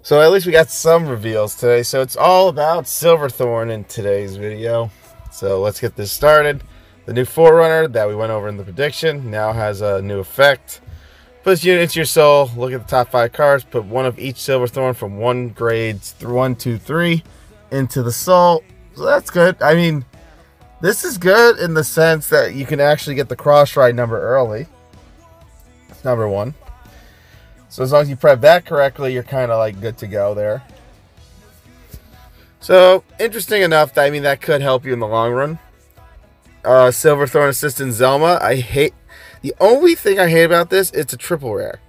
So at least we got some reveals today. So it's all about Silverthorn in today's video. So let's get this started. The new Forerunner that we went over in the prediction now has a new effect. Puts unit into your soul. Look at the top 5 cards. Put one of each Silverthorn from 1 grades through 1, 2, 3 into the soul. So that's good. I mean, this is good in the sense that you can actually get the cross ride number early. That's number 1. So as long as you prep that correctly, you're kind of like good to go there. So interesting enough, I mean, that could help you in the long run. Silverthorn Assistant Zelma. The only thing I hate about this, it's a triple rare.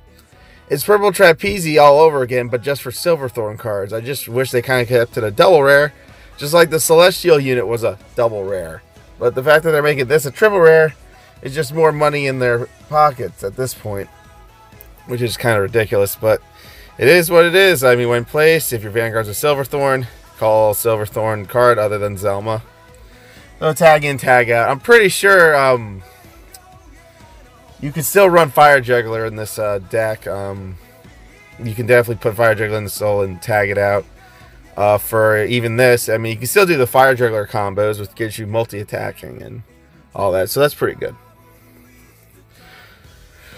It's Purple Trapeze all over again, but just for Silverthorn cards. I just wish they kind of kept it a double rare, just like the Celestial unit was a double rare. But the fact that they're making this a triple rare is just more money in their pockets at this point, which is kind of ridiculous, but it is what it is. I mean, when placed, if your Vanguard's a Silverthorn, call Silverthorn card other than Zelma. So tag in, tag out. I'm pretty sure you can still run Fire Juggler in this deck. You can definitely put Fire Juggler in the soul and tag it out. For even this, I mean, you can still do the Fire Juggler combos, which gives you multi-attacking and all that, so that's pretty good.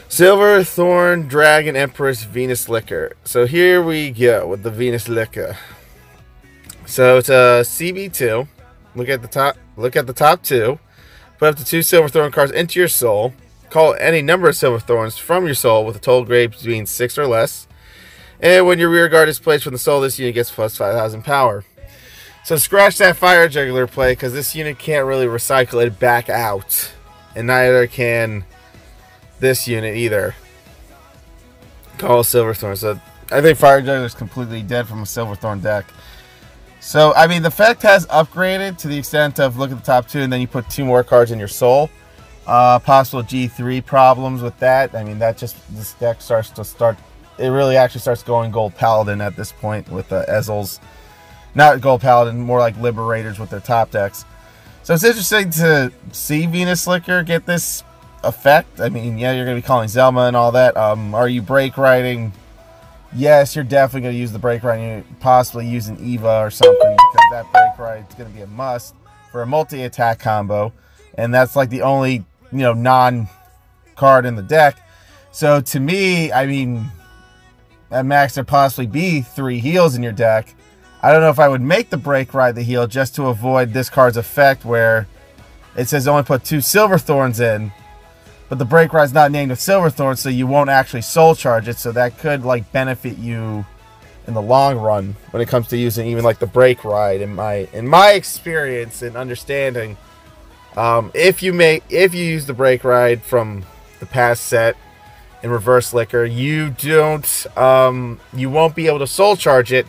Silverthorn Dragon Empress Venus Liquor. So here we go with the Venus Liquor. So it's a CB2. Look at the top. Look at the top 2. Put up to 2 Silverthorn cards into your soul. Call any number of Silverthorns from your soul with a total grade between 6 or less. And when your rear guard is placed from the soul, this unit gets plus 5,000 power. So scratch that Fire Juggler play, because this unit can't really recycle it back out, and neither can this unit either. Call Silverthorn. So I think Fire Juggler is completely dead from a Silverthorn deck. So I mean, the effect has upgraded to the extent of look at the top 2 and then you put 2 more cards in your soul. Possible G3 problems with that. I mean, that just, this deck it really actually starts going Gold Paladin at this point with the Ezels. Not Gold Paladin, more like Liberators with their top decks. So it's interesting to see Venus Liquor get this effect. I mean, yeah, you're going to be calling Zelma and all that. Are you break riding? Yes, you're definitely going to use the break ride. You're possibly using Eva or something, because that break ride is going to be a must for a multi-attack combo, and that's like the only, you know, non-card in the deck. So to me, I mean, at max there possibly be 3 heals in your deck. I don't know if I would make the break ride the heal just to avoid this card's effect where it says only put 2 Silverthorns in, but the break ride's not named with Silverthorn, so you won't actually soul charge it. So that could like benefit you in the long run when it comes to using even like the break ride. In my experience and understanding, if you use the break ride from the past set in Reverse Liquor, you won't be able to soul charge it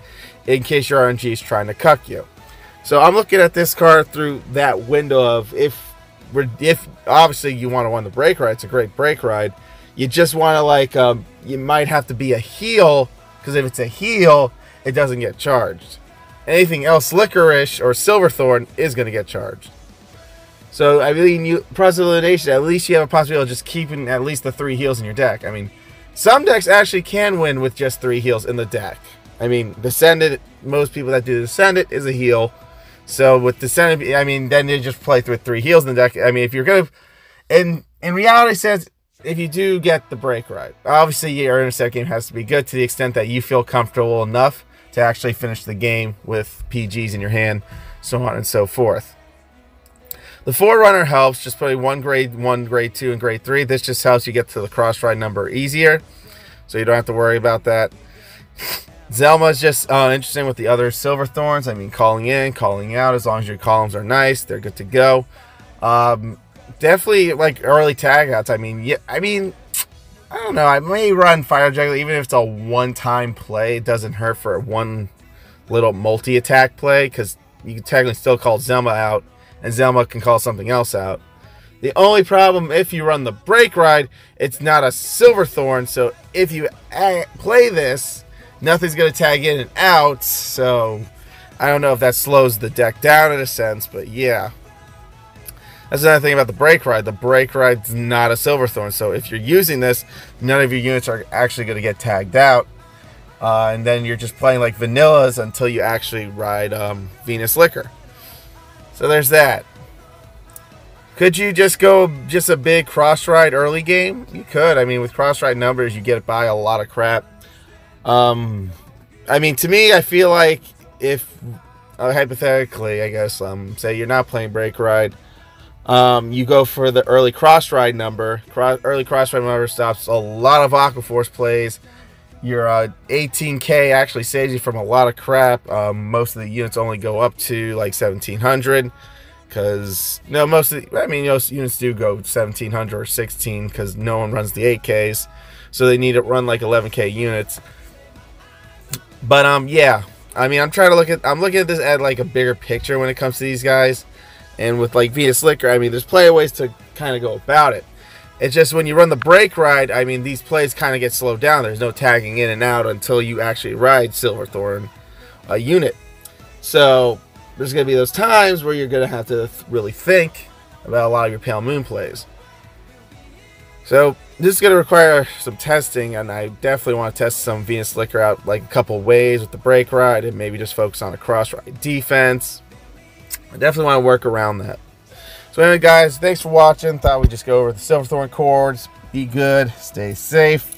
in case your RNG is trying to cuck you. So I'm looking at this card through that window of if obviously you want to run the break ride, it's a great break ride. You just want to like you might have to be a heal, because if it's a heal, it doesn't get charged. Anything else Licorice or Silverthorn is going to get charged. So I mean, Process of Elimination, at least you have a possibility of just keeping at least the 3 heals in your deck. I mean, some decks actually can win with just 3 heals in the deck. I mean, Descendant, most people that do Descendant is a heal. So with Descendant, I mean, then you just play with 3 heals in the deck. I mean, if you're going to, in reality sense, if you do get the break ride, obviously your intercept game has to be good to the extent that you feel comfortable enough to actually finish the game with PGs in your hand, so on and so forth. The Forerunner helps, just putting 1 grade 1, grade 2, and grade 3. This just helps you get to the cross ride number easier, so you don't have to worry about that. Zelma is just interesting with the other Silverthorns. I mean, calling in, calling out, as long as your columns are nice, they're good to go. Definitely like early tag outs. I mean, yeah, I don't know. I may run Fire Juggler even if it's a one-time play. It doesn't hurt for one little multi-attack play, because you can technically still call Zelma out, and Zelma can call something else out. The only problem, if you run the break ride, it's not a Silverthorn, so if you play this, nothing's going to tag in and out, so I don't know if that slows the deck down in a sense, but yeah. That's another thing about the break ride. The break ride's not a Silverthorn, so if you're using this, none of your units are actually going to get tagged out. and then you're just playing like vanillas until you actually ride Venus Liquor. So there's that. Could you just go just a big cross ride early game? You could. I mean, with cross ride numbers, you get by a lot of crap. I mean, to me, I feel like if hypothetically, I guess, say you're not playing break ride, you go for the early cross ride number. Early cross ride number stops a lot of Aquaforce plays. Your 18K actually saves you from a lot of crap. Most of the units only go up to like 1700, because most units do go 1700 or 16 because no one runs the 8Ks, so they need to run like 11K units. But yeah, I mean, I'm looking at this at like a bigger picture when it comes to these guys, and with like Venus Liquor, I mean, there's plenty of ways to kind of go about it. It's just when you run the break ride, I mean, these plays kind of get slowed down. There's no tagging in and out until you actually ride Silverthorn a unit. So there's going to be those times where you're going to have to really think about a lot of your Pale Moon plays. So this is going to require some testing, and I definitely want to test some Venus Liquor out like a couple ways with the break ride, and maybe just focus on a cross ride defense. I definitely want to work around that. So anyway, guys, thanks for watching. Thought we'd just go over the Silverthorn cords. Be good, stay safe.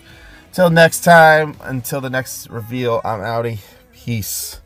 Till next time, until the next reveal, I'm outie. Peace.